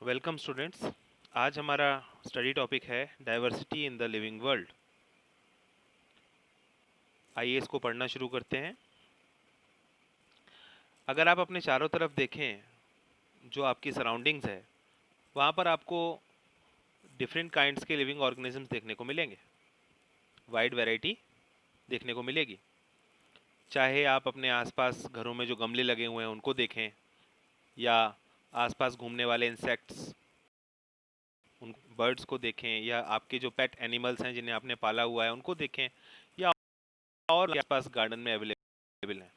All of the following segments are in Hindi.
Welcome students. आज हमारा स्टडी टॉपिक है diversity in the living world. आइए इसको पढ़ना शुरू करते हैं। अगर आप अपने चारों तरफ देखें, जो आपकी सराउंडिंग्स है, वहाँ पर आपको डिफरेंट काइंड्स के लिविंग ऑर्गेनिजम्स देखने को मिलेंगे। वाइड वैरायटी देखने को मिलेगी। चाहे आप अपने आसपास घरों में जो गमले लगे हुए हैं उनको देखें, या आसपास घूमने वाले इंसेक्ट्स, उन बर्ड्स को देखें, या आपके जो पेट एनिमल्स हैं जिन्हें आपने पाला हुआ है उनको देखें, या और आसपास गार्डन में अवेलेबल हैं।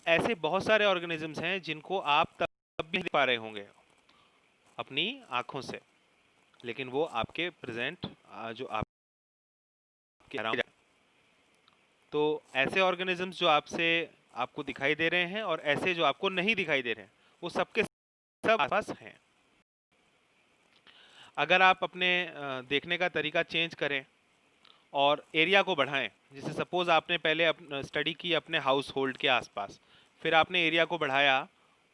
ऐसे बहुत सारे ऑर्गेनिजम्स हैं जिनको आप तब भी देख पा रहे होंगे अपनी आंखों से, लेकिन वो आपके प्रेजेंट जो आपके अराउंड, तो ऐसे ऑर्गेनिजम्स जो आपको दिखाई दे रहे हैं और ऐसे जो आपको नहीं दिखाई दे रहे हैं, वो सबके सब आसपास हैं। अगर आप अपने देखने का तरीका चेंज करें और एरिया को बढ़ाएं, जैसे सपोज आपने पहले स्टडी की अपने हाउस होल्ड के आसपास, फिर आपने एरिया को बढ़ाया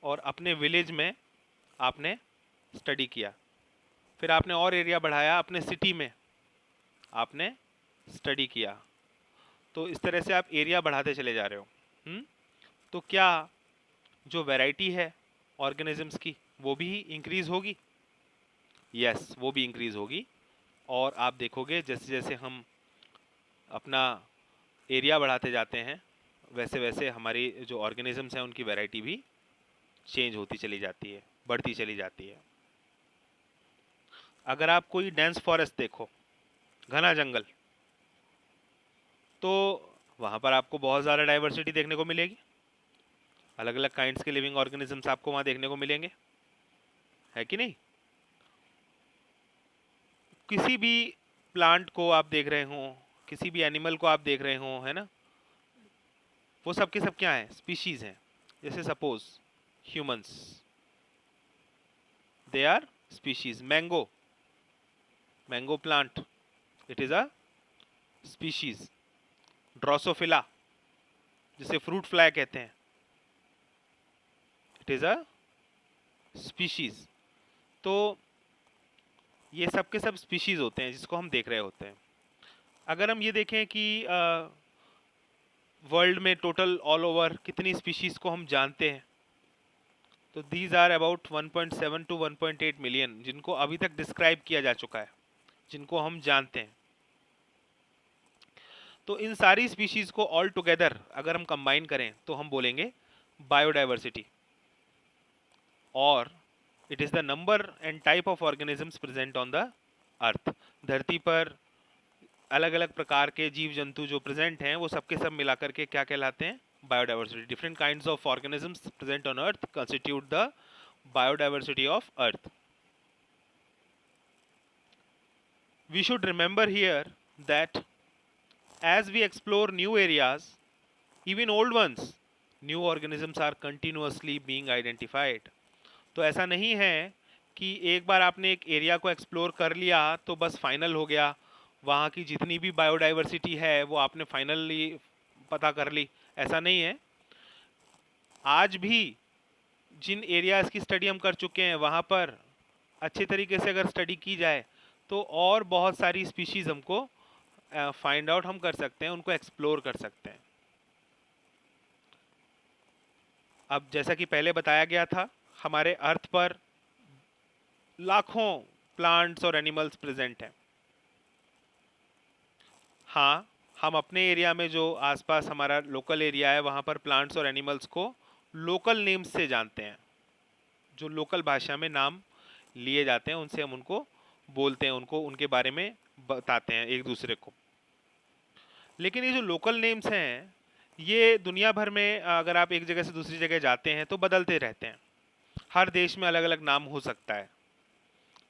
और अपने विलेज में आपने स्टडी किया, फिर आपने और एरिया बढ़ाया, अपने सिटी में आपने स्टडी किया, तो इस तरह से आप एरिया बढ़ाते चले जा रहे हो। तो क्या जो वैरायटी है ऑर्गेनिजम्स की वो भी इंक्रीज होगी? यस, वो भी इंक्रीज होगी। और आप देखोगे जैसे जैसे हम अपना एरिया बढ़ाते जाते हैं, वैसे वैसे हमारी जो ऑर्गेनिजम्स हैं उनकी वैरायटी भी चेंज होती चली जाती है, बढ़ती चली जाती है। अगर आप कोई डेंस फॉरेस्ट देखो, घना जंगल, तो वहाँ पर आपको बहुत ज़्यादा डाइवर्सिटी देखने को मिलेगी। अलग अलग काइंड्स के लिविंग ऑर्गेनिजम्स आपको वहाँ देखने को मिलेंगे, है कि नहीं? किसी भी प्लांट को आप देख रहे हो, किसी भी एनिमल को आप देख रहे हो, है ना, वो सब के सब क्या है? स्पीशीज हैं। जैसे suppose humans, they are species. Mango plant, it is a species. Drosophila, जिसे फ्रूट फ्लाई कहते हैं, इट इज अ स्पीशीज। तो ये सब के सब स्पीशीज होते हैं जिसको हम देख रहे होते हैं। अगर हम ये देखें कि वर्ल्ड में टोटल ऑल ओवर कितनी स्पीशीज को हम जानते हैं, तो these are about 1.7 to 1.8 million, जिनको अभी तक डिस्क्राइब किया जा चुका है, जिनको हम जानते हैं। तो इन सारी स्पीशीज को ऑल टुगेदर अगर हम कंबाइन करें तो हम बोलेंगे बायोडाइवर्सिटी, और it is the number and type of organisms present on the earth. धरती पर अलग अलग प्रकार के जीव जंतु जो प्रेजेंट हैं, वो सबके सब मिलाकर के क्या कहलाते हैं? Biodiversity. Different kinds of organisms present on earth constitute the biodiversity of earth. We should remember here that as we explore new areas, even old ones, new organisms are continuously being identified. तो ऐसा नहीं है कि एक बार आपने एक एरिया को एक्सप्लोर कर लिया तो बस फाइनल हो गया, वहाँ की जितनी भी बायोडाइवर्सिटी है वो आपने फाइनली पता कर ली। ऐसा नहीं है। आज भी जिन एरियाज़ की स्टडी हम कर चुके हैं, वहाँ पर अच्छे तरीके से अगर स्टडी की जाए तो और बहुत सारी स्पीशीज़ हमको फाइंड आउट हम कर सकते हैं, उनको एक्सप्लोर कर सकते हैं। अब जैसा कि पहले बताया गया था, हमारे अर्थ पर लाखों प्लांट्स और एनिमल्स प्रेजेंट हैं। हाँ, हम अपने एरिया में जो आसपास हमारा लोकल एरिया है, वहाँ पर प्लांट्स और एनिमल्स को लोकल नेम्स से जानते हैं। जो लोकल भाषा में नाम लिए जाते हैं उनसे हम उनको बोलते हैं, उनको उनके बारे में बताते हैं एक दूसरे को। लेकिन ये जो लोकल नेम्स हैं, ये दुनिया भर में अगर आप एक जगह से दूसरी जगह जाते हैं तो बदलते रहते हैं। हर देश में अलग अलग नाम हो सकता है,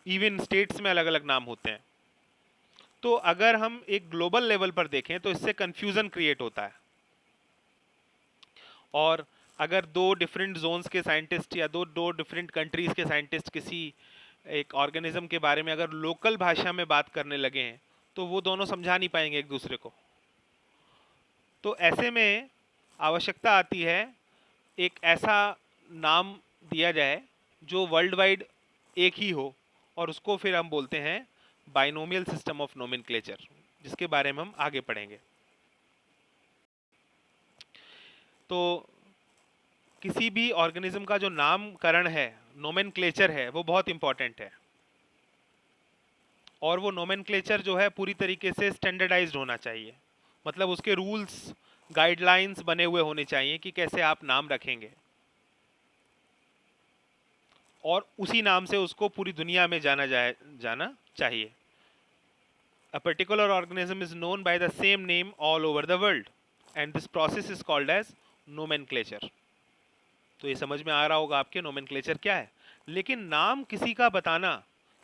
इवन स्टेट्स में अलग अलग नाम होते हैं। तो अगर हम एक ग्लोबल लेवल पर देखें तो इससे कंफ्यूजन क्रिएट होता है। और अगर दो डिफरेंट जोन्स के साइंटिस्ट या दो दो डिफरेंट कंट्रीज के साइंटिस्ट किसी एक ऑर्गेनिज्म के बारे में अगर लोकल भाषा में बात करने लगे हैं तो वो दोनों समझा नहीं पाएंगे एक दूसरे को। तो ऐसे में आवश्यकता आती है एक ऐसा नाम दिया जाए जो वर्ल्ड वाइड एक ही हो, और उसको फिर हम बोलते हैं बाइनोमियल सिस्टम ऑफ नोमेनक्लेचर, जिसके बारे में हम आगे पढ़ेंगे। तो किसी भी ऑर्गेनिज्म का जो नामकरण है, नोमेनक्लेचर है, वो बहुत इंपॉर्टेंट है। और वो नोमेनक्लेचर जो है पूरी तरीके से स्टैंडर्डाइज्ड होना चाहिए, मतलब उसके रूल्स गाइडलाइंस बने हुए होने चाहिए कि कैसे आप नाम रखेंगे, और उसी नाम से उसको पूरी दुनिया में जाना चाहिए। A particular organism is known by the same name all over the world, and this process is called as nomenclature. तो ये समझ में आ रहा होगा आपके नोमेनक्लेचर क्या है। लेकिन नाम किसी का बताना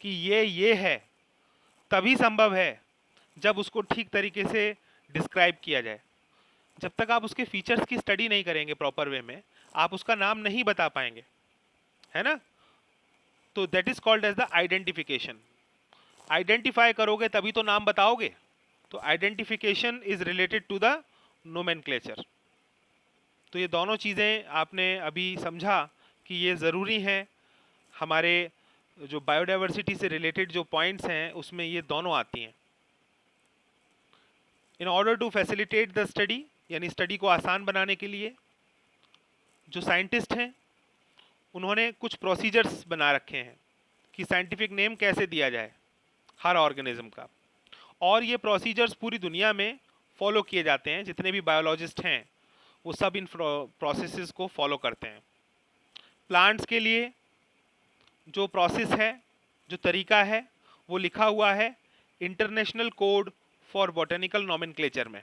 कि ये है तभी संभव है जब उसको ठीक तरीके से डिस्क्राइब किया जाए। जब तक आप उसके फीचर्स की स्टडी नहीं करेंगे प्रॉपर वे में, आप उसका नाम नहीं बता पाएंगे, है ना। तो that is called as the identification. Identify करोगे तभी तो नाम बताओगे। तो identification is related to the nomenclature. तो ये दोनों चीज़ें आपने अभी समझा कि ये ज़रूरी हैं। हमारे जो बायोडाइवर्सिटी से रिलेटेड जो पॉइंट्स हैं उसमें ये दोनों आती हैं। In order to facilitate the study, यानी स्टडी को आसान बनाने के लिए जो साइंटिस्ट हैं उन्होंने कुछ प्रोसीजर्स बना रखे हैं कि साइंटिफिक नेम कैसे दिया जाए हर ऑर्गेनिज्म का। और ये प्रोसीजर्स पूरी दुनिया में फॉलो किए जाते हैं। जितने भी बायोलॉजिस्ट हैं वो सब इन प्रोसेसेस को फॉलो करते हैं। प्लांट्स के लिए जो प्रोसेस है, जो तरीका है, वो लिखा हुआ है international code for botanical nomenclature में।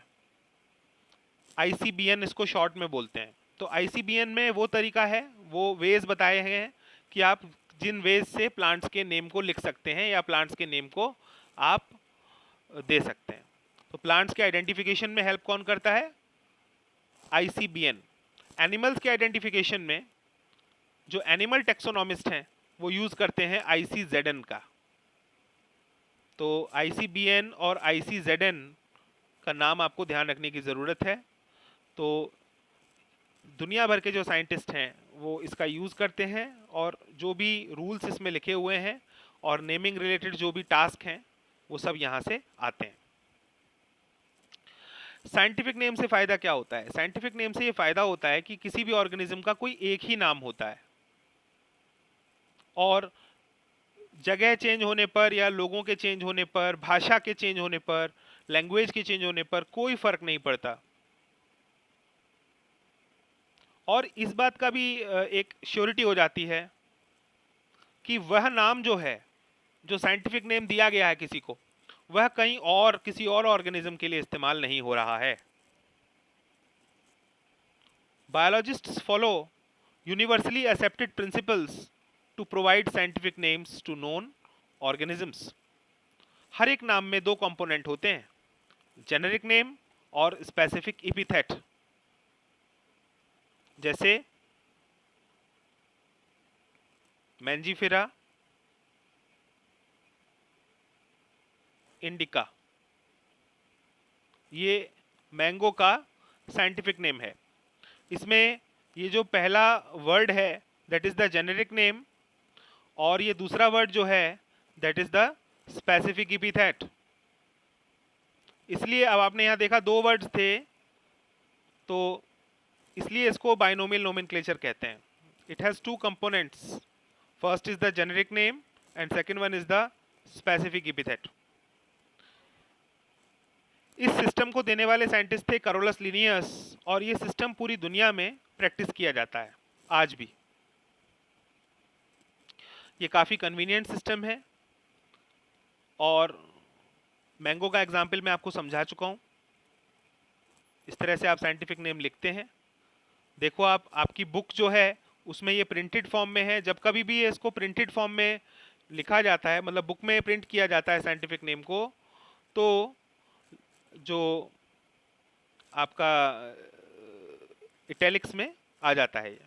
ICBN इसको शॉर्ट में बोलते हैं। तो ICBN में वो तरीका है, वो वेज बताए गए हैं कि आप जिन वेज से प्लांट्स के नेम को लिख सकते हैं या प्लांट्स के नेम को आप दे सकते हैं। तो प्लांट्स के आइडेंटिफिकेशन में हेल्प कौन करता है? ICBN। एनिमल्स के आइडेंटिफिकेशन में जो एनिमल टेक्सोनॉमिस्ट हैं वो यूज़ करते हैं ICZN का। तो ICBN और ICZN का नाम आपको ध्यान रखने की ज़रूरत है। तो दुनिया भर के जो साइंटिस्ट हैं वो इसका यूज़ करते हैं, और जो भी रूल्स इसमें लिखे हुए हैं और नेमिंग रिलेटेड जो भी टास्क हैं वो सब यहाँ से आते हैं। साइंटिफिक नेम से फ़ायदा क्या होता है? साइंटिफिक नेम से ये फ़ायदा होता है कि किसी भी ऑर्गेनिज्म का कोई एक ही नाम होता है, और जगह चेंज होने पर या लोगों के चेंज होने पर, भाषा के चेंज होने पर, लैंग्वेज के चेंज होने पर कोई फ़र्क नहीं पड़ता। और इस बात का भी एक श्योरिटी हो जाती है कि वह नाम जो है, जो साइंटिफिक नेम दिया गया है किसी को, वह कहीं और किसी और ऑर्गेनिज्म के लिए इस्तेमाल नहीं हो रहा है। Biologists follow universally accepted principles to provide scientific names to known organisms. हर एक नाम में दो कंपोनेंट होते हैं, जेनेरिक नेम और स्पेसिफिक इपिथेट। जैसे मैंजीफेरा इंडिका, ये मैंगो का साइंटिफिक नेम है। इसमें ये जो पहला वर्ड है that is the generic name, और ये दूसरा वर्ड जो है that is the specific epithet. इसलिए अब आपने यहाँ देखा दो वर्ड्स थे, तो इसलिए इसको बाइनोमियल नोमेनक्लेचर कहते हैं। It has two components, first is the generic name and second one is the specific epithet. इस सिस्टम को देने वाले साइंटिस्ट थे कैरोलस लिनियस, और ये सिस्टम पूरी दुनिया में प्रैक्टिस किया जाता है आज भी। ये काफ़ी कन्वीनियंट सिस्टम है, और मैंगो का एग्जाम्पल मैं आपको समझा चुका हूँ। इस तरह से आप साइंटिफिक नेम लिखते हैं। देखो आप, आपकी बुक जो है उसमें ये प्रिंटेड फॉर्म में है। जब कभी भी ये इसको प्रिंटेड फॉर्म में लिखा जाता है, मतलब बुक में प्रिंट किया जाता है साइंटिफिक नेम को, तो जो आपका इटैलिक्स में आ जाता है ये,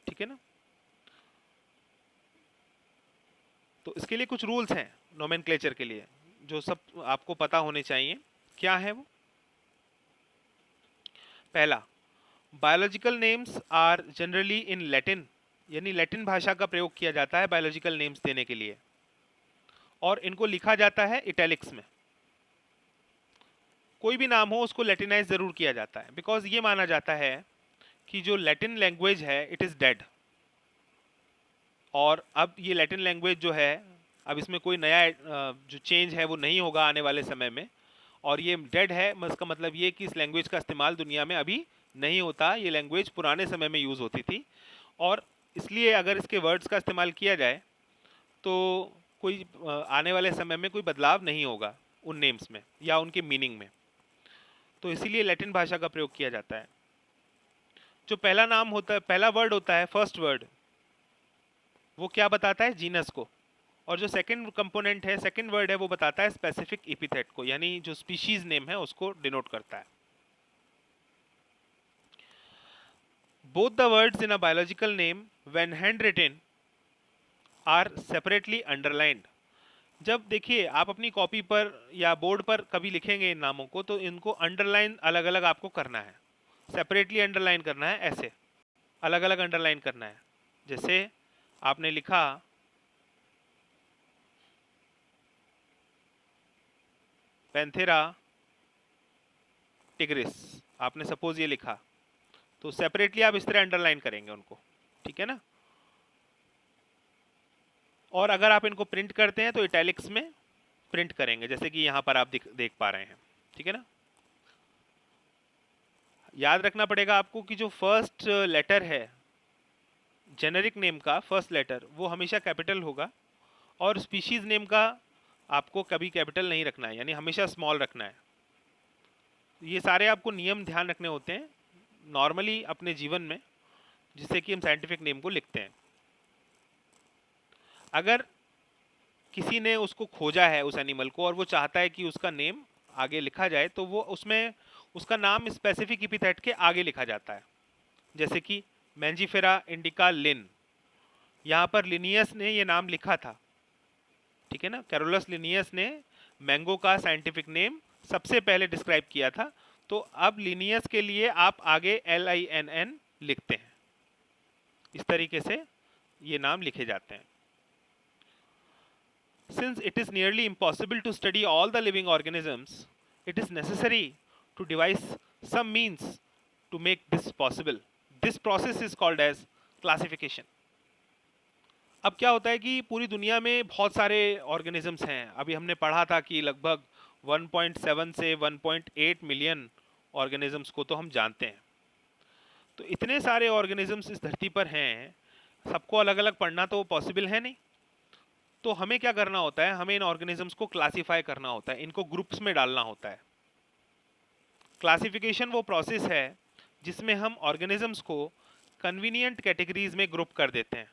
ठीक है ना। तो इसके लिए कुछ रूल्स हैं नोमेनक्लेचर के लिए, जो सब आपको पता होने चाहिए। क्या है वो? पहला, biological names are generally in Latin यानी लैटिन भाषा का प्रयोग किया जाता है बायोलॉजिकल नेम्स देने के लिए, और इनको लिखा जाता है इटैलिक्स में। कोई भी नाम हो उसको लैटिनाइज जरूर किया जाता है, बिकॉज ये माना जाता है कि जो लैटिन लैंग्वेज है इट इज़ डेड, और अब ये लैटिन लैंग्वेज जो है, अब इसमें कोई नया जो चेंज है वो नहीं होगा आने वाले समय में, और ये डेड है, इसका मतलब ये कि इस लैंग्वेज का इस्तेमाल दुनिया में अभी नहीं होता। ये लैंग्वेज पुराने समय में यूज़ होती थी, और इसलिए अगर इसके वर्ड्स का इस्तेमाल किया जाए तो कोई आने वाले समय में कोई बदलाव नहीं होगा उन नेम्स में या उनके मीनिंग में। तो इसीलिए लैटिन भाषा का प्रयोग किया जाता है। जो पहला नाम होता है, पहला वर्ड होता है, फर्स्ट वर्ड, वो क्या बताता है? जीनस को। और जो सेकंड कंपोनेंट है, सेकंड वर्ड है, वो बताता है स्पेसिफिक एपिथेट को, यानी जो स्पीशीज नेम है उसको डिनोट करता है। Both the words in a biological name when hand written are separately underlined. जब देखिए आप अपनी कॉपी पर या बोर्ड पर कभी लिखेंगे इन नामों को, तो इनको अंडरलाइन अलग अलग आपको करना है, सेपरेटली अंडरलाइन करना है, ऐसे अलग अलग अंडरलाइन करना है। जैसे आपने लिखा पैंथेरा टिग्रिस, आपने सपोज ये लिखा, तो सेपरेटली आप इस तरह अंडरलाइन करेंगे उनको, ठीक है ना। और अगर आप इनको प्रिंट करते हैं तो इटैलिक्स में प्रिंट करेंगे, जैसे कि यहाँ पर आप देख पा रहे हैं, ठीक है ना। याद रखना पड़ेगा आपको कि जो फर्स्ट लेटर है जेनेरिक नेम का, फर्स्ट लेटर वो हमेशा कैपिटल होगा, और स्पीशीज नेम का आपको कभी कैपिटल नहीं रखना है, यानी हमेशा स्मॉल रखना है। ये सारे आपको नियम ध्यान रखने होते हैं नॉर्मली अपने जीवन में, जिससे कि हम साइंटिफिक नेम को लिखते हैं। अगर किसी ने उसको खोजा है उस एनिमल को, और वो चाहता है कि उसका नेम आगे लिखा जाए, तो वो उसमें उसका नाम स्पेसिफिक एपिथेट के आगे लिखा जाता है। जैसे कि मैंजीफेरा इंडिका लिन, यहाँ पर लिनियस ने ये नाम लिखा था, ठीक है ना। कैरोलस लिनियस ने मैंगो का साइंटिफिक नेम सबसे पहले डिस्क्राइब किया था, तो अब लिनियस के लिए आप आगे LINN लिखते हैं। इस तरीके से ये नाम लिखे जाते हैं। Since it is nearly impossible to study all the living organisms, it is necessary to devise some means to make this possible. This process is called as classification. अब क्या होता है कि पूरी दुनिया में बहुत सारे ऑर्गेनिजम्स हैं। अभी हमने पढ़ा था कि लगभग 1.7 से 1.8 मिलियन ऑर्गेनिजम्स को तो हम जानते हैं। तो इतने सारे ऑर्गेनिजम्स इस धरती पर हैं, सबको अलग अलग पढ़ना तो पॉसिबल है नहीं। तो हमें क्या करना होता है, हमें इन ऑर्गेनिजम्स को क्लासिफाई करना होता है, इनको ग्रुप्स में डालना होता है। क्लासिफिकेशन वो प्रोसेस है जिसमें हम ऑर्गेनिजम्स को कन्वीनियंट कैटेगरीज में ग्रुप कर देते हैं,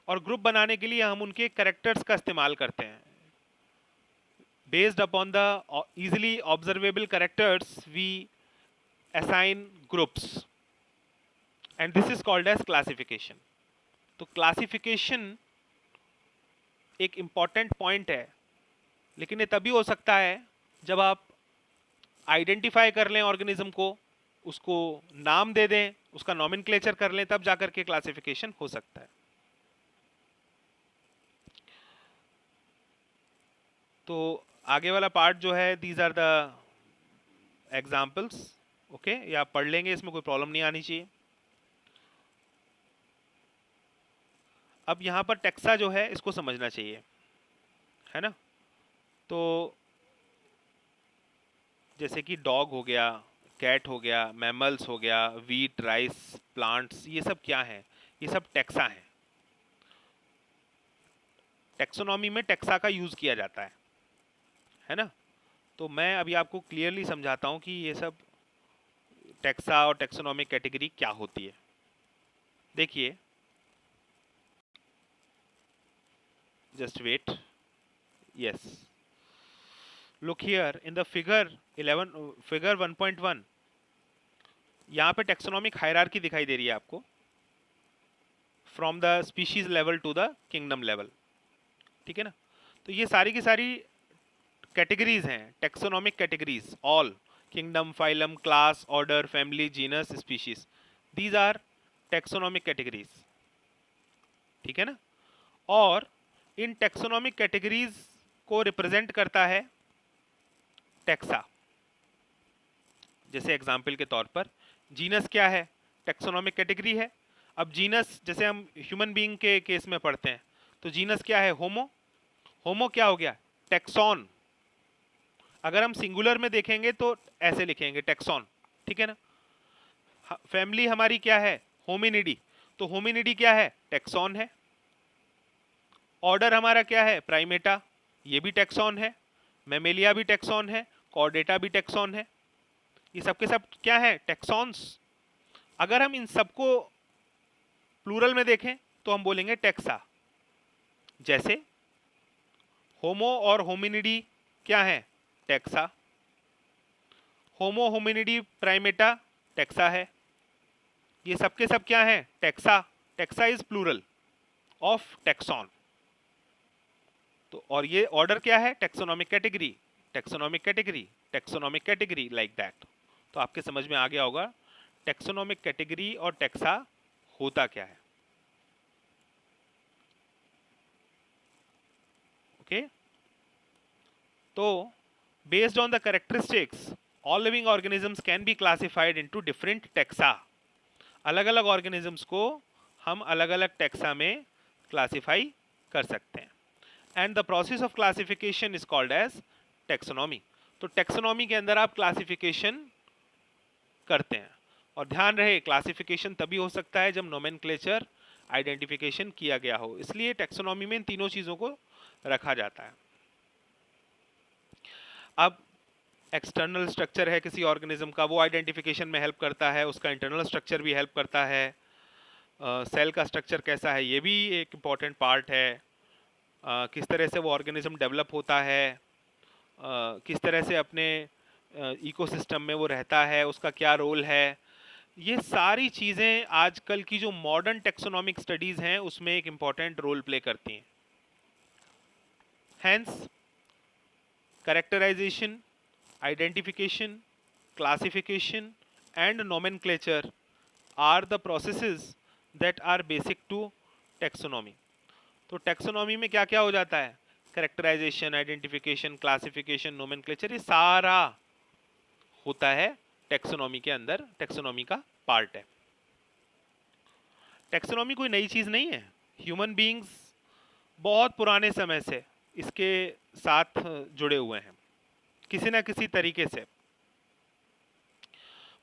और ग्रुप बनाने के लिए हम उनके कैरेक्टर्स का इस्तेमाल करते हैं। Based upon the easily observable characters we assign groups, and this is called as classification. तो क्लासिफिकेशन एक इम्पॉर्टेंट पॉइंट है, लेकिन ये तभी हो सकता है जब आप आइडेंटिफाई कर लें ऑर्गेनिज्म को, उसको नाम दे दें, उसका नॉमेनक्लेचर कर लें, तब जाकर के क्लासिफिकेशन हो सकता है। तो आगे वाला पार्ट जो है, these are the examples, okay, ये आप पढ़ लेंगे, इसमें कोई प्रॉब्लम नहीं आनी चाहिए। अब यहाँ पर टेक्सा जो है इसको समझना चाहिए, है ना। तो जैसे कि डॉग हो गया, कैट हो गया, मैमल्स हो गया, वीट, राइस, प्लांट्स, ये सब क्या हैं? ये सब टेक्सा हैं। टेक्सोनॉमी में टेक्सा का यूज़ किया जाता है ना। तो मैं अभी आपको क्लियरली समझाता हूँ कि ये सब टेक्सा और टेक्सोनॉमिक कैटेगरी क्या होती है। देखिए, just wait, yes, look here in the figure 1.1, यहाँ पे टेक्सोनॉमिक हायरार्की दिखाई दे रही है आपको, from the species level to the kingdom level, ठीक है ना। तो ये सारी की सारी कैटेगरीज हैं, taxonomic categories, all kingdom, phylum, class, order, family, genus, species, these are taxonomic categories. ठीक है ना। और इन टेक्सोनॉमिक कैटेगरीज को रिप्रेजेंट करता है टेक्सा। जैसे एग्जाम्पल के तौर पर जीनस क्या है, टेक्सोनॉमिक कैटेगरी है। अब जीनस जैसे हम ह्यूमन बीइंग के केस में पढ़ते हैं तो जीनस क्या है, होमो। होमो क्या हो गया, टेक्सॉन। अगर हम सिंगुलर में देखेंगे तो ऐसे लिखेंगे टेक्सॉन, ठीक है ना। फैमिली हमारी क्या है, होमिनिडी, तो होमिनिडी क्या है, टेक्सॉन है। ऑर्डर हमारा क्या है, प्राइमेटा, ये भी टेक्सॉन है। मेमेलिया भी टेक्सॉन है, कॉर्डेटा भी टेक्सॉन है। ये सब के सब क्या है, टेक्सॉन्स। अगर हम इन सबको प्लूरल में देखें तो हम बोलेंगे टेक्सा। जैसे होमो और होमिनिडी क्या है, taxa. Homo Hominidae Primata taxa है। ये सब के सब क्या है, taxa. Taxa is plural of taxon. तो और ये ऑर्डर क्या है, taxonomic category, taxonomic category, taxonomic category, like that. तो आपके समझ में आ गया होगा टेक्सोनॉमिक कैटेगरी और टेक्सा होता क्या है। ओके तो based on the characteristics all living organisms can be classified into different taxa. अलग अलग ऑर्गेनिजम्स को हम अलग अलग टेक्सा में क्लासिफाई कर सकते हैं। And the process of classification is called as taxonomy. तो टेक्सोनॉमी के अंदर आप क्लासिफिकेशन करते हैं। और ध्यान रहे क्लासिफिकेशन तभी हो सकता है जब नोमेनक्लेचर आइडेंटिफिकेशन किया गया हो, इसलिए टेक्सोनॉमी में इन तीनों चीज़ों को रखा जाता है। अब एक्सटर्नल स्ट्रक्चर है किसी ऑर्गेनिज्म का, वो आइडेंटिफिकेशन में हेल्प करता है, उसका इंटरनल स्ट्रक्चर भी हेल्प करता है। सेल का स्ट्रक्चर कैसा है ये भी एक इम्पॉर्टेंट पार्ट है। किस तरह से वो ऑर्गेनिज्म डेवलप होता है, किस तरह से अपने इकोसिस्टम में वो रहता है, उसका क्या रोल है, ये सारी चीज़ें आजकल की जो मॉडर्न टेक्सोनॉमिक स्टडीज़ हैं उसमें एक इम्पॉर्टेंट रोल प्ले करती हैं। Hence characterisation, identification, classification and nomenclature are the processes that are basic to taxonomy. तो टेक्सोनॉमी में क्या क्या हो जाता है, कैरेक्टराइजेशन, आइडेंटिफिकेशन, क्लासिफिकेशन, नोमेनक्लेचर, ये सारा होता है टेक्सोनॉमी के अंदर, टेक्सोनॉमी का पार्ट है। टेक्सोनॉमी कोई नई चीज़ नहीं है। ह्यूमन बीइंग्स बहुत पुराने समय से इसके साथ जुड़े हुए हैं किसी ना किसी तरीके से।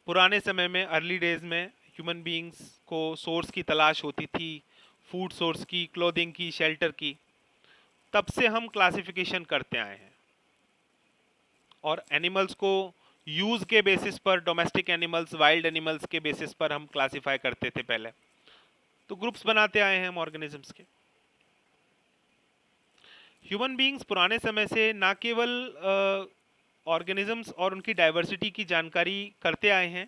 पुराने समय में अर्ली डेज में ह्यूमन बीइंग्स को सोर्स की तलाश होती थी, फूड सोर्स की, क्लोथिंग की, शेल्टर की। तब से हम क्लासिफिकेशन करते आए हैं और एनिमल्स को यूज के बेसिस पर, डोमेस्टिक एनिमल्स, वाइल्ड एनिमल्स के बेसिस पर हम क्लासिफाई करते थे पहले। तो ग्रुप्स बनाते आए हैं हम ऑर्गेनिजम्स के। ह्यूमन बीइंग्स पुराने समय से ना केवल ऑर्गेनिजम्स और उनकी डाइवर्सिटी की जानकारी करते आए हैं,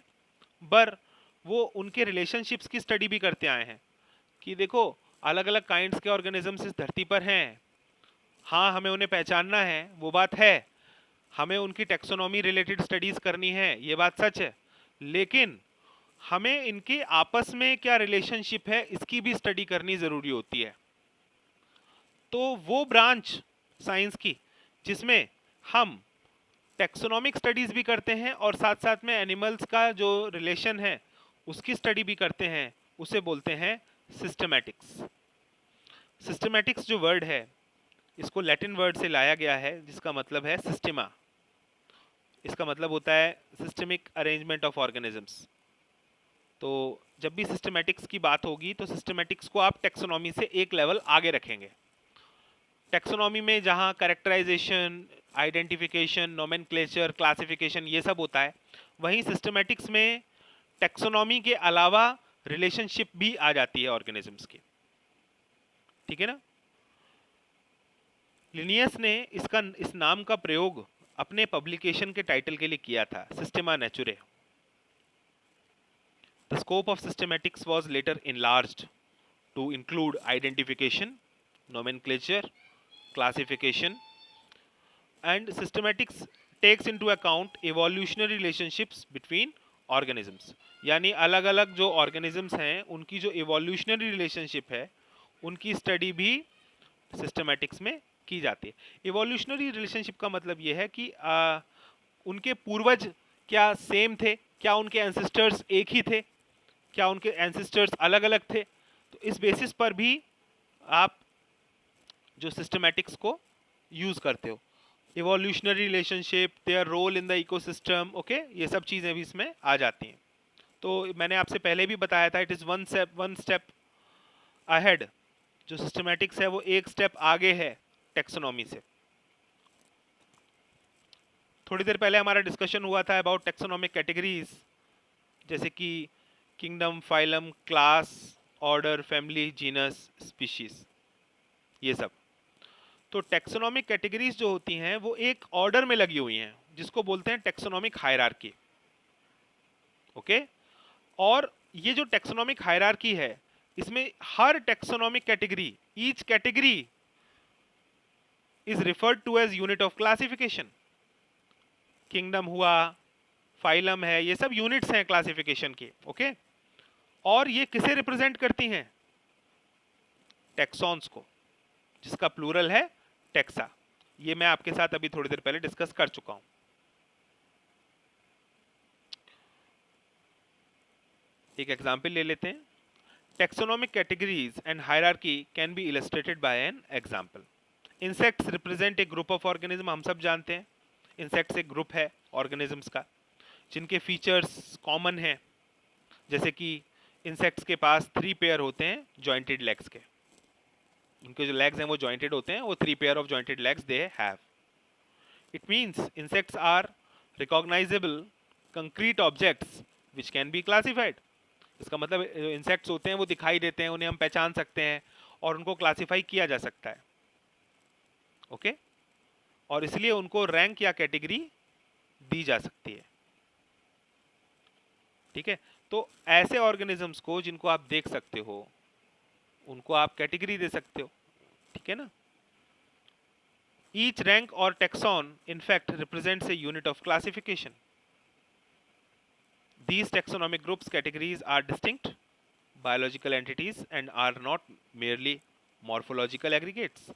पर वो उनके रिलेशनशिप्स की स्टडी भी करते आए हैं कि देखो अलग अलग काइंड्स के ऑर्गेनिजम्स इस धरती पर हैं। हाँ, हमें उन्हें पहचानना है, वो बात है, हमें उनकी टेक्सोनॉमी रिलेटेड स्टडीज़ करनी है, ये बात सच है, लेकिन हमें इनके आपस में क्या रिलेशनशिप है इसकी भी स्टडी करनी ज़रूरी होती है। तो वो ब्रांच साइंस की जिसमें हम टेक्सोनॉमिक स्टडीज़ भी करते हैं और साथ साथ में एनिमल्स का जो रिलेशन है उसकी स्टडी भी करते हैं, उसे बोलते हैं सिस्टमैटिक्स। सिस्टमैटिक्स जो वर्ड है इसको लैटिन वर्ड से लाया गया है जिसका मतलब है सिस्टेमा। इसका मतलब होता है सिस्टमिक अरेंजमेंट ऑफ ऑर्गेनिजम्स। तो जब भी सिस्टमैटिक्स की बात होगी तो सिस्टमैटिक्स को आप टेक्सोनॉमी से एक लेवल आगे रखेंगे। टेक्सोनॉमी में जहाँ कैरेक्टराइजेशन, आइडेंटिफिकेशन, नोमेनक्लेचर, क्लासिफिकेशन ये सब होता है, वहीं सिस्टमैटिक्स में टेक्सोनॉमी के अलावा रिलेशनशिप भी आ जाती है ऑर्गेनिजम्स की, ठीक है ना। लिनियस ने इस नाम का प्रयोग अपने पब्लिकेशन के टाइटल के लिए किया था, Systema Naturae. The scope of systematics was later enlarged to include identification, nomenclature, classification, and systematics takes into account evolutionary relationships between organisms। यानी अलग अलग जो organisms हैं उनकी जो evolutionary relationship है उनकी स्टडी भी सिस्टमैटिक्स में की जाती है। इवोल्यूशनरी रिलेशनशिप का मतलब ये है कि उनके पूर्वज क्या सेम थे, क्या उनके एंसेस्टर्स एक ही थे, क्या उनके एंसेस्टर्स अलग अलग थे। तो इस बेसिस पर भी आप जो सिस्टमैटिक्स को यूज करते हो। Evolutionary relationship, their role in the ecosystem, okay, ये सब चीजें भी इसमें आ जाती हैं। तो मैंने आपसे पहले भी बताया था, it is one step ahead. जो सिस्टमैटिक्स है वो एक स्टेप आगे है टेक्सोनॉमी से। थोड़ी देर पहले हमारा डिस्कशन हुआ था अबाउट टेक्सोनॉमिक कैटेगरीज, जैसे कि kingdom, phylum, class, order, family, genus, species, ये सब। तो टेक्सोनॉमिक कैटेगरीज जो होती हैं वो एक ऑर्डर में लगी हुई हैं, जिसको बोलते हैं टेक्सोनॉमिक हायरार्की, ओके। और ये जो टेक्सोनॉमिक हायरार्की है, इसमें हर taxonomic category, each category is referred to as unit of classification. Kingdom हुआ, फाइलम है, ये सब यूनिट्स हैं क्लासिफिकेशन के, ओके। और ये किसे रिप्रेजेंट करती हैं? टेक्सॉन्स को, जिसका प्लूरल है टेक्सा। ये मैं आपके साथ अभी थोड़ी देर पहले डिस्कस कर चुका हूं। एक एग्जाम्पल ले लेते हैं। Taxonomic categories and hierarchy can be illustrated bye an example. Insects represent a group of organism, हम सब जानते हैं इंसेक्ट्स एक ग्रुप है ऑर्गेनिजम्स का, जिनके फीचर्स कॉमन हैं। जैसे कि इंसेक्ट्स के पास 3 पेयर होते हैं जॉइंटेड लेग्स के, उनके जो लेग्स हैं वो जॉइंटेड होते हैं, वो 3 pair of jointed legs they have. It means insects are recognisable concrete objects which can be classified. इसका मतलब इंसेक्ट्स होते हैं वो दिखाई देते हैं, उन्हें हम पहचान सकते हैं और उनको क्लासिफाई किया जा सकता है, ओके। और इसलिए उनको रैंक या कैटेगरी दी जा सकती है, ठीक है। तो ऐसे ऑर्गेनिजम्स को जिनको आप देख सकते हो, उनको आप कैटेगरी दे सकते हो, ठीक है ना। ईच रैंक और tax on in fact represents a unit of classification. These taxonomic groups categories are distinct biological entities and are not merely morphological aggregates.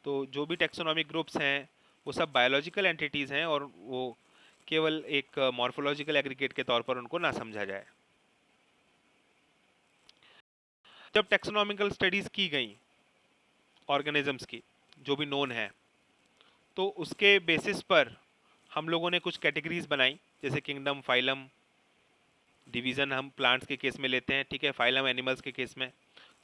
तो जो भी टेक्सोनॉमिक ग्रुप्स हैं वो सब बायोलॉजिकल एंटिटीज हैं, और वो केवल एक मॉर्फोलॉजिकल एग्रीगेट के तौर पर उनको ना समझा जाए। जब टेक्सोनॉमिकल स्टडीज की गई ऑर्गेनिजम्स की, जो भी नोन है, तो उसके बेसिस पर हम लोगों ने कुछ कैटेगरीज बनाई, जैसे किंगडम, फाइलम, डिवीजन हम प्लांट्स के केस में लेते हैं, ठीक है, फाइलम एनिमल्स के केस में,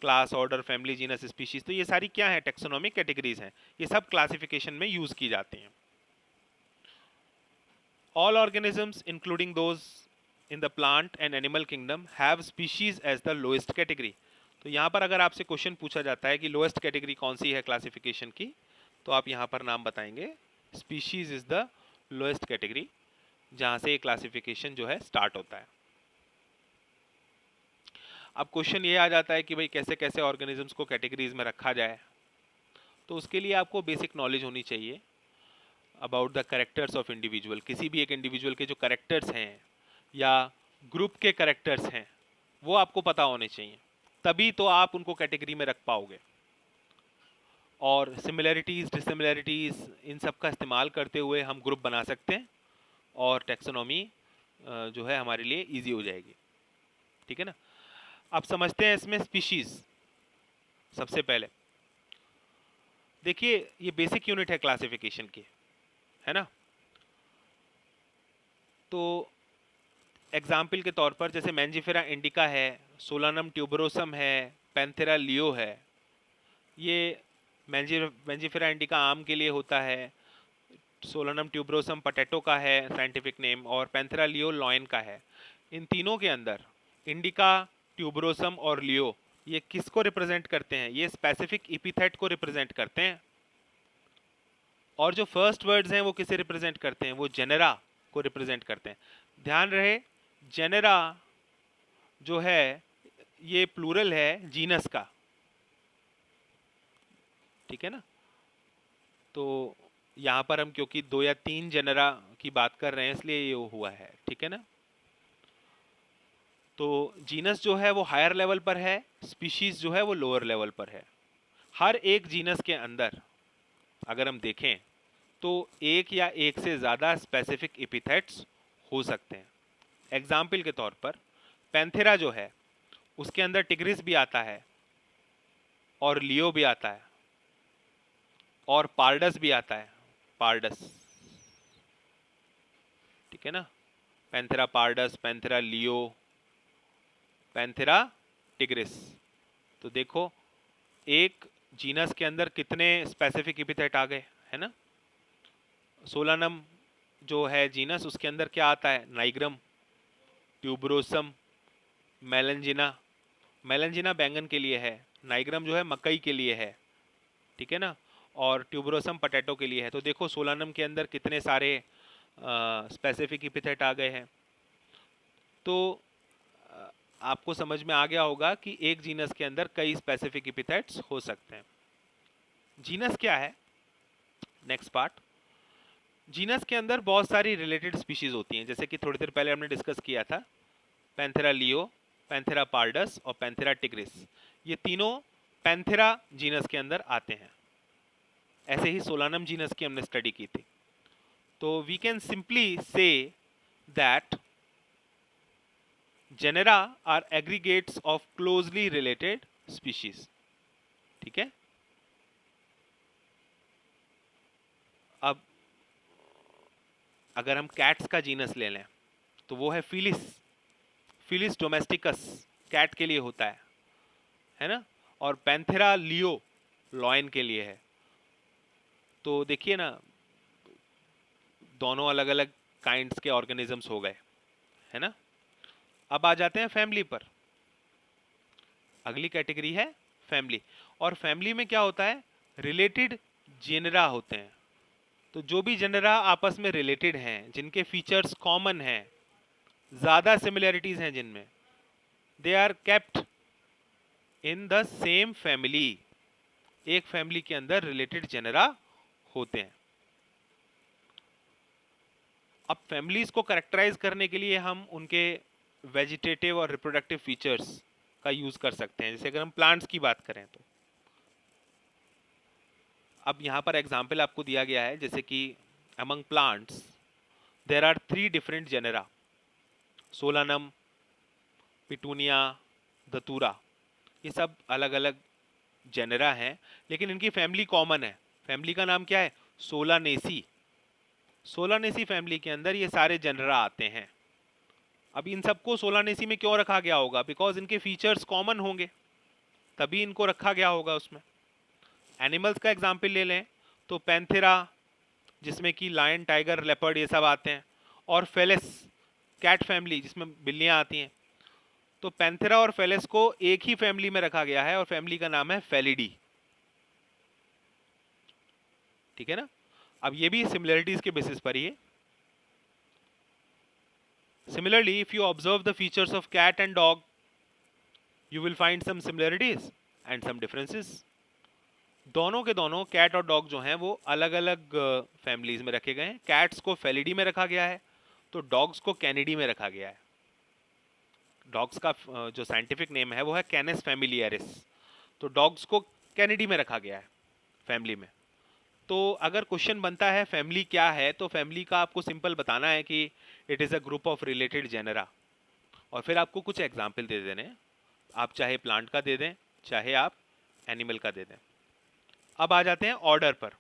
class, order, family, genus, species. तो ये सारी क्या है? टेक्सोनॉमिक कैटेगरीज हैं, ये सब क्लासिफिकेशन में यूज की जाती हैं। All organisms, including those in the plant and animal kingdom, have species as the lowest category. तो यहाँ पर अगर आपसे क्वेश्चन पूछा जाता है कि लोएस्ट कैटेगरी कौन सी है क्लासिफिकेशन की, तो आप यहाँ पर नाम बताएंगे species is the lowest category, जहाँ से ये क्लासिफिकेशन जो है स्टार्ट होता है। अब क्वेश्चन ये आ जाता है कि भाई कैसे कैसे ऑर्गेनिजम्स को कैटेगरीज में रखा जाए। तो उसके लिए आपको बेसिक नॉलेज होनी चाहिए about the characters of individual. किसी भी एक इंडिविजुअल के जो करेक्टर्स हैं या ग्रुप के करेक्टर्स हैं वो आपको पता होने चाहिए, तभी तो आप उनको कैटेगरी में रख पाओगे। और सिमिलैरिटीज़, डिसिमिलैरिटीज़, इन सब का इस्तेमाल करते हुए हम ग्रुप बना सकते हैं और टेक्सोनॉमी जो है हमारे लिए इजी हो जाएगी, ठीक है ना। अब समझते हैं इसमें स्पीशीज़। सबसे पहले देखिए, ये बेसिक यूनिट है क्लासिफिकेशन की, है ना। तो एग्जाम्पल के तौर पर जैसे मैंजिफेरा इंडिका है, सोलानम ट्यूबरोसम है, पैंथेरा लियो है। ये मैंजिफेरा इंडिका आम के लिए होता है, सोलानम ट्यूबरोसम पटेटो का है साइंटिफिक नेम, और पैंथेरा लियो लॉयन का है। इन तीनों के अंदर इंडिका, ट्यूबरोसम और लियो ये किसको रिप्रेजेंट करते हैं? ये स्पेसिफिक एपिथेट को रिप्रेजेंट करते हैं। और जो फर्स्ट वर्ड्स हैं वो किसे रिप्रेजेंट करते हैं? वो जेनेरा को रिप्रेजेंट करते हैं। ध्यान रहे, जेनेरा जो है ये प्लूरल है जीनस का, ठीक है ना। तो यहाँ पर हम क्योंकि 2 या 3 जेनेरा की बात कर रहे हैं इसलिए ये हुआ है, ठीक है ना। तो जीनस जो है वो हायर लेवल पर है, स्पीशीज जो है वो लोअर लेवल पर है। हर एक जीनस के अंदर अगर हम देखें तो एक या एक से ज़्यादा स्पेसिफिक एपिथेट्स हो सकते हैं। एग्जाम्पल के तौर पर पैंथेरा जो है उसके अंदर टिग्रिस भी आता है और लियो भी आता है और पार्डस भी आता है, पार्डस, ठीक है ना। Panthera pardus, Panthera leo, Panthera tigris. तो देखो एक जीनस के अंदर कितने स्पेसिफिक एपिथेट आ गए, है ना। सोलानम जो है जीनस, उसके अंदर क्या आता है, नाइग्रम, ट्यूबरोसम, मेलंजिना। मेलंजिना बैंगन के लिए है, नाइग्रम जो है मकई के लिए है, ठीक है ना, और ट्यूबरोसम पटेटो के लिए है। तो देखो सोलानम के अंदर कितने सारे स्पेसिफिक एपिथेट आ गए हैं। तो अ, आपको समझ में आ गया होगा कि एक जीनस के अंदर कई स्पेसिफिक एपिथेट्स हो सकते हैं। जीनस क्या है, नेक्स्ट पार्ट। जीनस के अंदर बहुत सारी रिलेटेड स्पीशीज होती हैं, जैसे कि थोड़ी देर पहले हमने डिस्कस किया था, पैंथेरा लियो, पैंथेरा पार्डस और पैंथेरा टिग्रिस। ये तीनों पैंथेरा जीनस के अंदर आते हैं। ऐसे ही सोलानम जीनस की हमने स्टडी की थी। तो we can simply say that genera are aggregates of closely related species, ठीक है। अब अगर हम कैट्स का जीनस ले लें तो वो है फिलिस, फिलिस डोमेस्टिकस, कैट के लिए होता है ना। और पैंथेरा लियो लॉयन के लिए है। तो देखिए ना, दोनों अलग अलग काइंड्स के ऑर्गेनिजम्स हो गए, है ना। अब आ जाते हैं फैमिली पर। अगली कैटेगरी है फैमिली। और फैमिली में क्या होता है, रिलेटेड जेनरा होते हैं। तो जो भी जेनरा आपस में रिलेटेड हैं, जिनके फीचर्स कॉमन हैं, ज़्यादा सिमिलैरिटीज हैं जिनमें, they are kept in the same family. एक फैमिली के अंदर रिलेटेड जेनरा होते हैं। अब फैमिलीज को कैरेक्टराइज करने के लिए हम उनके वेजिटेटिव और रिप्रोडक्टिव फीचर्स का यूज कर सकते हैं। जैसे अगर हम प्लांट्स की बात करें तो अब यहाँ पर एग्जाम्पल आपको दिया गया है, जैसे कि among plants there are 3 different genera, Solanum, Petunia, Datura. ये सब अलग अलग जेनेरा हैं, लेकिन इनकी फैमिली कॉमन है। फैमिली का नाम क्या है, सोलानेसी। सोलानेसी फैमिली के अंदर ये सारे जेनेरा आते हैं। अब इन सबको सोलानेसी में क्यों रखा गया होगा, बिकॉज इनके फीचर्स कॉमन होंगे, तभी इनको रखा गया होगा उसमें। एनिमल्स का एग्जाम्पल ले लें तो पैंथेरा, जिसमें कि लायन, टाइगर, लेपर्ड ये सब आते हैं, और फेलिस, कैट फैमिली जिसमें बिल्लियां आती हैं। तो पैंथेरा और फेलिस को एक ही फैमिली में रखा गया है और फैमिली का नाम है फेलिडी, ठीक है ना। अब ये भी सिमिलरिटीज के बेसिस पर ही है। Similarly, if you observe the features of cat and dog, you will find some similarities and some differences. दोनों के दोनों कैट और डॉग जो हैं वो अलग अलग फैमिलीज में रखे गए हैं। कैट्स को फेलिडी में रखा गया है, तो डॉग्स को कैनिडी में रखा गया है। डॉग्स का जो साइंटिफिक नेम है वो है कैनस फैमिलियरिस, तो डॉग्स को कैनिडी में रखा गया है फैमिली में। तो अगर क्वेश्चन बनता है फैमिली क्या है, तो फैमिली का आपको सिंपल बताना है कि it is a group of related genera, और फिर आपको कुछ एग्जाम्पल दे देने हैं। आप चाहे प्लांट का दे दें, चाहे आप एनिमल का दे दें। अब आ जाते हैं ऑर्डर पर।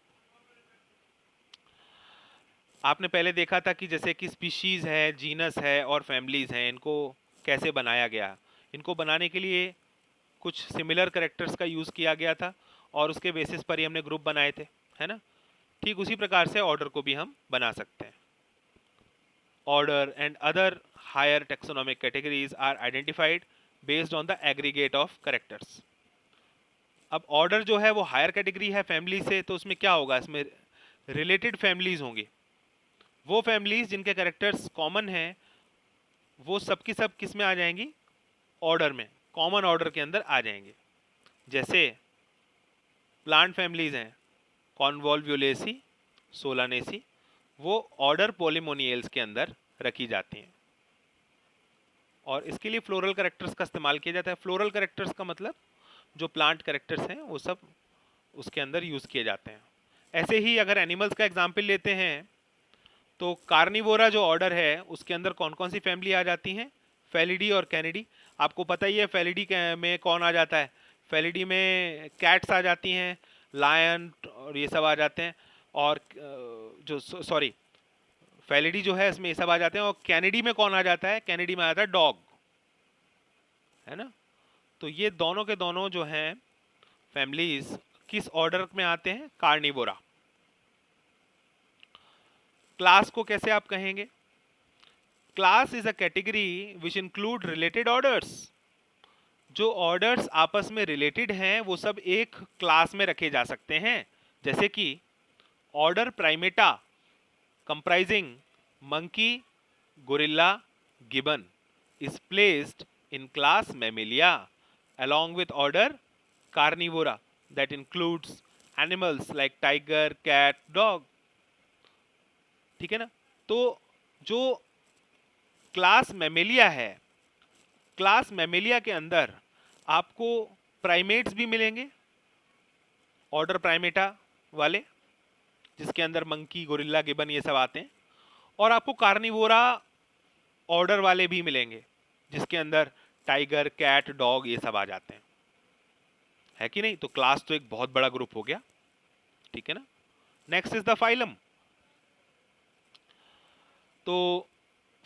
आपने पहले देखा था कि जैसे कि स्पीशीज़ है, जीनस है और फैमिलीज़ हैं, इनको कैसे बनाया गया। इनको बनाने के लिए कुछ सिमिलर कैरेक्टर्स का यूज़ किया गया था और उसके बेसिस पर ही हमने ग्रुप बनाए थे, है ना। ठीक उसी प्रकार से ऑर्डर को भी हम बना सकते हैं। Order and other higher taxonomic categories are identified based on the aggregate of characters. अब ऑर्डर जो है वो हायर कैटेगरी है फैमिली से, तो उसमें क्या होगा, इसमें रिलेटेड फैमिलीज होंगी। वो फैमिलीज जिनके कैरेक्टर्स कॉमन हैं वो सब की सब किस में आ जाएंगी, ऑर्डर में, कॉमन ऑर्डर के अंदर आ जाएंगे। जैसे प्लांट फैमिलीज हैं कॉन्वोल्वुलेसी, सोलानेसी, वो ऑर्डर पोलिमोनियल्स के अंदर रखी जाती हैं। और इसके लिए फ्लोरल कैरेक्टर्स का इस्तेमाल किया जाता है। फ्लोरल कैरेक्टर्स का मतलब जो प्लांट कैरेक्टर्स हैं वो सब उसके अंदर यूज़ किए जाते हैं। ऐसे ही अगर एनिमल्स का एग्जाम्पल लेते हैं तो कार्निवोरा जो ऑर्डर है उसके अंदर कौन कौन सी फैमिली आ जाती हैं? फेलिडी और कैनिडी। आपको पता ही है फेलिडी में कौन आ जाता है? फेलिडी में कैट्स आ जाती हैं, लायन और ये सब आ जाते हैं। और जो सॉरी फेलिडी जो है इसमें ये सब आ जाते हैं। और कैनिडी में कौन आ जाता है? कैनिडी में आ जाता है डॉग, है ना। तो ये दोनों के दोनों जो हैं फैमिलीज किस ऑर्डर में आते हैं? कार्निवोरा। क्लास को कैसे आप कहेंगे? Class is a category which include related orders. जो ऑर्डर्स आपस में रिलेटेड हैं वो सब एक क्लास में रखे जा सकते हैं। जैसे कि order Primata comprising monkey, gorilla, gibbon is placed in class Mammalia along with order Carnivora that includes animals like tiger, cat, dog। ठीक है ना। तो जो क्लास मैमेलिया है, क्लास मैमेलिया के अंदर आपको प्राइमेट्स भी मिलेंगे, ऑर्डर प्राइमेटा वाले, जिसके अंदर मंकी, गोरिल्ला, गिबन ये सब आते हैं। और आपको कार्निवोरा ऑर्डर वाले भी मिलेंगे जिसके अंदर टाइगर, कैट, डॉग ये सब आ जाते हैं, है कि नहीं। तो क्लास तो एक बहुत बड़ा ग्रुप हो गया, ठीक है ना। Next is the phylum. तो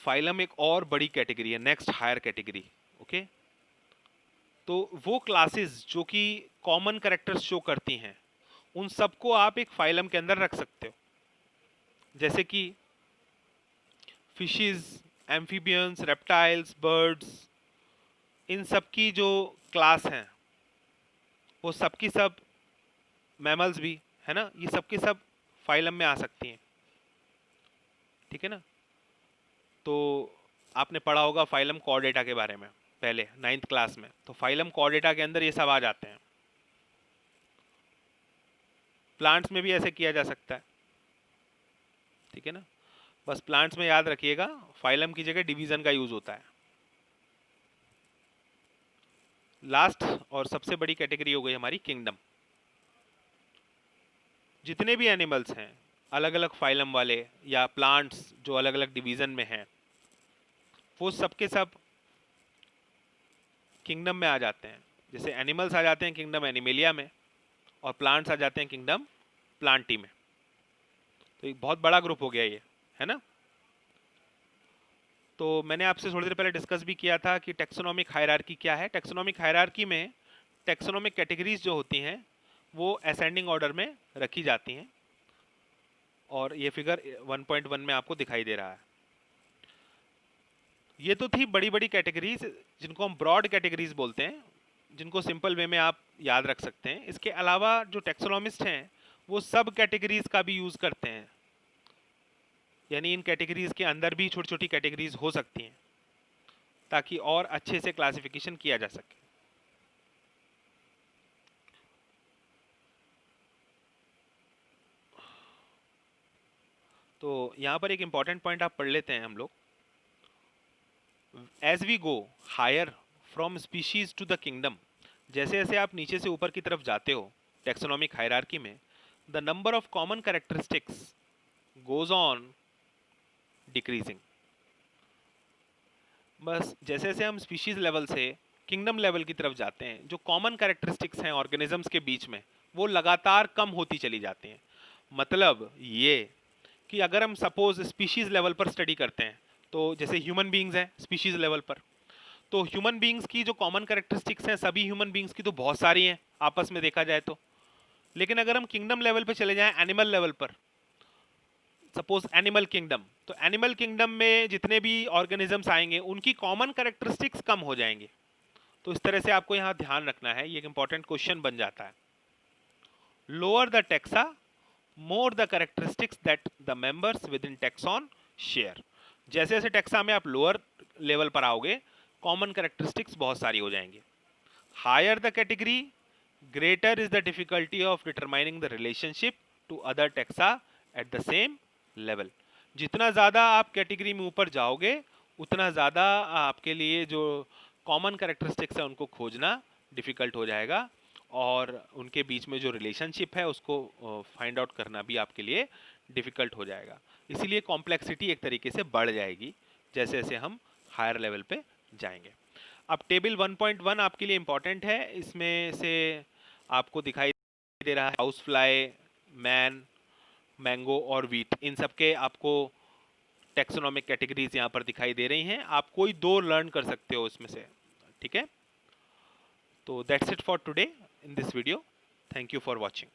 फाइलम एक और बड़ी कैटेगरी है, नेक्स्ट हायर कैटेगरी। ओके, तो वो क्लासेस जो कि कॉमन कैरेक्टर्स शो करती हैं उन सबको आप एक फाइलम के अंदर रख सकते हो। जैसे कि फिशेस, एम्फीबियंस, रेप्टाइल्स, बर्ड्स, इन सब की जो क्लास हैं वो सब की सब, मैमल्स भी, है ना, ये सब के सब फाइलम में आ सकती हैं, ठीक है ना। तो आपने पढ़ा होगा फाइलम कॉर्डेटा के बारे में पहले 9th क्लास में। तो फाइलम कॉर्डेटा के अंदर ये सब आ जाते हैं। प्लांट्स में भी ऐसे किया जा सकता है, ठीक है ना। बस प्लांट्स में याद रखिएगा फाइलम की जगह डिवीजन का यूज होता है। लास्ट और सबसे बड़ी कैटेगरी हो गई हमारी किंगडम। जितने भी एनिमल्स हैं अलग अलग फाइलम वाले या प्लांट्स जो अलग अलग डिवीजन में हैं वो सबके सब किंगडम में आ जाते हैं। जैसे एनिमल्स आ जाते हैं किंगडम एनिमेलिया में और प्लांट्स आ जाते हैं किंगडम प्लांटी में। तो एक बहुत बड़ा ग्रुप हो गया ये, है ना। तो मैंने आपसे थोड़ी देर पहले डिस्कस भी किया था कि टेक्सोनोमिक हायरार्की क्या है। टेक्सोनोमिक हायरार्की में टेक्सोनोमिक कैटेगरीज जो होती हैं वो असेंडिंग ऑर्डर में रखी जाती हैं और ये फिगर 1.1 में आपको दिखाई दे रहा है। ये तो थी बड़ी बड़ी कैटेगरीज जिनको हम ब्रॉड कैटेगरीज बोलते हैं, जिनको सिंपल वे में आप याद रख सकते हैं। इसके अलावा जो टेक्सोनोमिस्ट हैं वो सब कैटेगरीज का भी यूज़ करते हैं, यानी इन कैटेगरीज के अंदर भी छोटी छोटी कैटेगरीज हो सकती हैं ताकि और अच्छे से क्लासिफिकेशन किया जा सके। तो यहाँ पर एक इंपॉर्टेंट पॉइंट आप पढ़ लेते हैं हम लोग। As we go higher from species to the kingdom, जैसे जैसे आप नीचे से ऊपर की तरफ जाते हो टेक्सोनोमिक हायरार्की में, the number of common characteristics goes on decreasing. बस जैसे जैसे हम स्पीशीज लेवल से किंगडम लेवल की तरफ जाते हैं जो कॉमन कैरेक्टरिस्टिक्स हैं ऑर्गेनिजम्स के बीच में वो लगातार कम होती चली जाती हैं। मतलब ये कि अगर हम सपोज स्पीशीज लेवल पर स्टडी करते हैं तो जैसे ह्यूमन बींग्स हैं स्पीशीज लेवल पर, तो ह्यूमन बींग्स की जो कॉमन कैरेक्टरिस्टिक्स हैं सभी ह्यूमन बींग्स की तो बहुत सारी हैं आपस में देखा जाए तो। लेकिन अगर हम किंगडम लेवल पर चले जाएं एनिमल लेवल पर, सपोज एनिमल किंगडम, तो एनिमल किंगडम में जितने भी ऑर्गेनिजम्स आएंगे उनकी कॉमन कैरेक्टरिस्टिक्स कम हो जाएंगे। तो इस तरह से आपको यहाँ ध्यान रखना है, ये एक इंपॉर्टेंट क्वेश्चन बन जाता है। Lower the taxa more the characteristics that the members with in tax on share. जैसे जैसे टेक्सा में आप लोअर लेवल पर आओगे कॉमन कैरेक्टरिस्टिक्स बहुत सारी हो जाएंगी। Higher the category greater is the difficulty of determining the relationship to other taxa at the same level. जितना ज़्यादा आप कैटेगरी में ऊपर जाओगे उतना ज़्यादा आपके लिए जो कॉमन कैरेक्टरिस्टिक्स है उनको खोजना डिफ़िकल्ट हो जाएगा, और उनके बीच में जो रिलेशनशिप है उसको फाइंड आउट करना भी आपके लिए डिफ़िकल्ट हो जाएगा। इसीलिए कॉम्प्लेक्सिटी एक तरीके से बढ़ जाएगी जैसे जैसे हम हायर लेवल पे जाएंगे। अब टेबल 1.1 आपके लिए इम्पोर्टेंट है। इसमें से आपको दिखाई दे रहा है हाउस फ्लाई, मैन, मैंगो और वीट, इन सब के आपको टेक्सोनोमिक कैटेगरीज यहाँ पर दिखाई दे रही हैं। आप कोई दो लर्न कर सकते हो इसमें से, ठीक है। तो that's it for today in this video. Thank you for watching.